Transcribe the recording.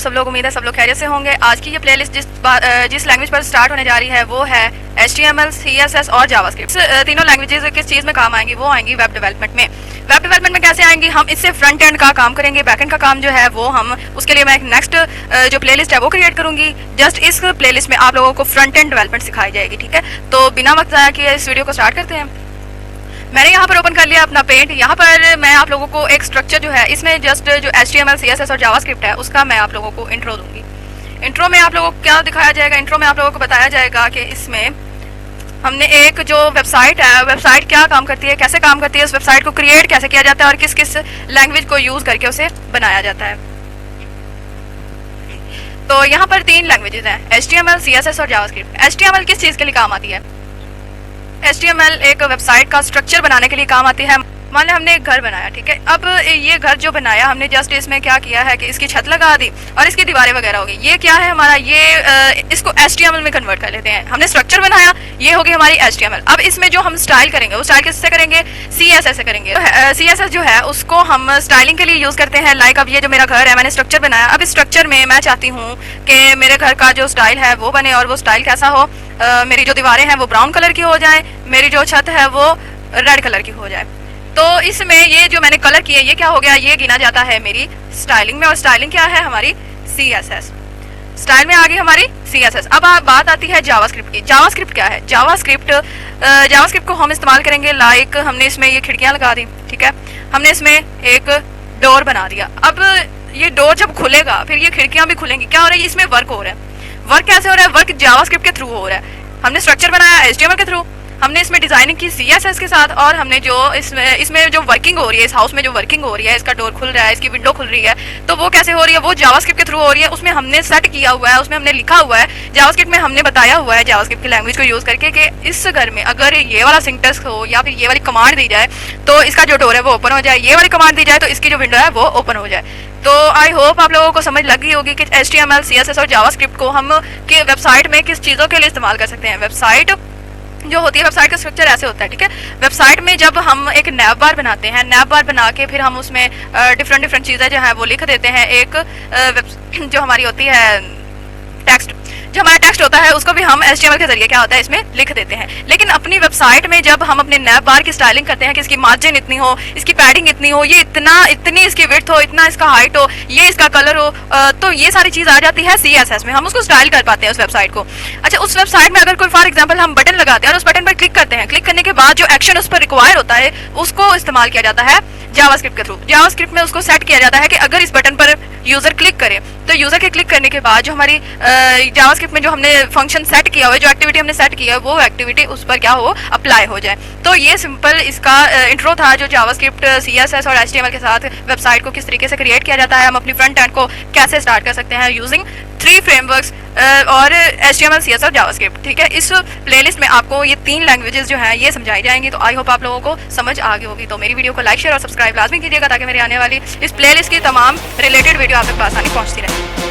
सब लोग? उम्मीद है सब लोग खैरियत से होंगे। आज की ये प्लेलिस्ट जिस लैंग्वेज पर स्टार्ट होने जा रही है वो है HTML, CSS और जावास्क्रिप्ट। तीनों लैंग्वेजेस किस चीज़ में काम आएंगी? वो आएंगी वेब डेवलपमेंट में। वेब डेवलपमेंट में कैसे आएंगी? हम इससे फ्रंट एंड का काम करेंगे, बैक एंड का काम जो है वो हम उसके लिए मैं एक नेक्स्ट जो प्लेलिस्ट है वो क्रिएट करूंगी। जस्ट इस प्लेलिस्ट में आप लोगों को फ्रंट एंड डेवलपमेंट सिखाई जाएगी, ठीक है। तो बिना वक्त ज़ाया किए इस वीडियो को स्टार्ट करते हैं। मैंने यहाँ पर ओपन कर लिया अपना पेंट। यहाँ पर मैं आप लोगों को एक स्ट्रक्चर जो है इसमें जस्ट जो HTML, CSS और जावास्क्रिप्ट है उसका मैं आप लोगों को इंट्रो दूंगी। इंट्रो में आप लोगों को क्या दिखाया जाएगा? इंट्रो में आप लोगों को बताया जाएगा कि इसमें हमने एक जो वेबसाइट है, वेबसाइट क्या काम करती है, कैसे काम करती है, उस वेबसाइट को क्रिएट कैसे किया जाता है और किस किस लैंग्वेज को यूज़ करके उसे बनाया जाता है। तो यहाँ पर 3 लैंग्वेजेस हैं, HTML, CSS और जावास्क्रिप्ट। HTML किस चीज़ के लिए काम आती है? HTML एक वेबसाइट का स्ट्रक्चर बनाने के लिए काम आती है। मान लो हमने एक घर बनाया, ठीक है। अब ये घर जो बनाया हमने जस्ट इसमें क्या किया है कि इसकी छत लगा दी और इसकी दीवारें वगैरह हो गई। ये क्या है हमारा? ये इसको HTML में कन्वर्ट कर लेते हैं। हमने स्ट्रक्चर बनाया, ये होगी हमारी HTML। अब इसमें जो हम स्टाइल करेंगे वो स्टाइल किससे करेंगे? CSS से करेंगे। CSS जो है उसको हम स्टाइलिंग के लिए यूज़ करते हैं। लाइक अब ये जो मेरा घर है, मैंने स्ट्रक्चर बनाया। अब इस स्ट्रक्चर में मैं चाहती हूँ कि मेरे घर का जो स्टाइल है वो बने और वो स्टाइल कैसा हो? मेरी जो दीवारें हैं वो ब्राउन कलर की हो जाए, मेरी जो छत है वो रेड कलर की हो जाए। तो इसमें ये जो मैंने कलर किए ये क्या हो गया? ये गिना जाता है मेरी स्टाइलिंग में। और स्टाइलिंग क्या है हमारी? CSS। स्टाइल में आ गई हमारी CSS। अब बात आती है जावास्क्रिप्ट की। जावास्क्रिप्ट क्या है? जावास्क्रिप्ट को हम इस्तेमाल करेंगे लाइक हमने इसमें ये खिड़कियाँ लगा दी, ठीक है। हमने इसमें एक डोर बना दिया। अब ये डोर जब खुलेगा फिर ये खिड़कियाँ भी खुलेंगी। क्या हो रहा है? इसमें वर्क हो रहा है। वर्क कैसे हो रहा है? वर्क जावास्क्रिप्ट के थ्रू हो रहा है। हमने स्ट्रक्चर बनाया HTML के थ्रू, हमने इसमें डिजाइनिंग की CSS के साथ, और हमने जो इसमें जो वर्किंग हो रही है, इस हाउस में जो वर्किंग हो रही है, इसका डोर खुल रहा है, इसकी विंडो खुल रही है, तो वो कैसे हो रही है? वो जावास्क्रिप्ट के थ्रू हो रही है। उसमें हमने सेट किया हुआ है, उसमें हमने लिखा हुआ है, जावास्क्रिप्ट में हमने बताया हुआ है जावास्क्रिप्ट की लैंग्वेज को यूज़ करके कि इस घर में अगर ये वाला सिंटेक्स हो या फिर ये वाली कमांड दी जाए तो इसका जो डोर है वो ओपन हो जाए, ये वाली कमांड दी जाए तो इसकी जो विंडो है वो ओपन हो जाए। तो आई होप आप लोगों को समझ लग गई होगी कि HTML, CSS और जावास्क्रिप्ट को हम कि वेबसाइट में किस चीज़ों के लिए इस्तेमाल कर सकते हैं। वेबसाइट जो होती है, वेबसाइट का स्ट्रक्चर ऐसे होता है, ठीक है। वेबसाइट में जब हम एक नैव बार बनाते हैं, नैव बार बना के फिर हम उसमें डिफरेंट चीज़ें जो है वो लिख देते हैं। एक जो हमारी होती है टेक्स्ट, जो हमारा टेक्स्ट होता है उसको भी हम HTML के जरिए क्या होता है इसमें लिख देते हैं। लेकिन अपनी वेबसाइट में जब हम अपने नैव बार की स्टाइलिंग करते हैं कि इसकी मार्जिन इतनी हो, इसकी पैडिंग इतनी हो, ये इतनी इसकी विड्थ हो, इतना इसका हाइट हो, ये इसका कलर हो, तो ये सारी चीज़ आ जाती है CSS में। हम उसको स्टाइल कर पाते हैं उस वेबसाइट को। अच्छा, उस वेबसाइट में अगर कोई फॉर एग्जाम्पल हम बटन लगाते हैं और उस बटन पर क्लिक करते हैं, क्लिक करने के बाद जो एक्शन उस पर रिक्वायर होता है उसको इस्तेमाल किया जाता है जावास्क्रिप्ट के थ्रू। जावास्क्रिप्ट में उसको सेट किया जाता है कि अगर इस बटन पर यूज़र क्लिक करे तो यूज़र के क्लिक करने के बाद जो हमारी जावास्क्रिप्ट में जो हमने फंक्शन सेट किया हुआ है, जो एक्टिविटी हमने सेट किया है, वो एक्टिविटी उस पर क्या हो? अप्लाई हो जाए। तो ये सिंपल इसका इंट्रो था जो जावास्क्रिप्ट, CSS और HTML के साथ वेबसाइट को किस तरीके से क्रिएट किया जाता है, हम अपनी फ्रंट एंड को कैसे स्टार्ट कर सकते हैं यूजिंग 3 फ्रेमवर्क्स और HTML, CSS और जावास्क्रिप्ट, ठीक है। इस प्लेलिस्ट में आपको ये 3 लैंग्वेजेस जो हैं ये समझाई जाएंगी। तो आई होप आप लोगों को समझ आ गई होगी। तो मेरी वीडियो को लाइक, शेयर और सब्सक्राइब लाजमी कीजिएगा ताकि मेरे आने वाली इस प्लेलिस्ट की तमाम रिलेटेड वीडियो आप तक आसानी पहुंचती रहे।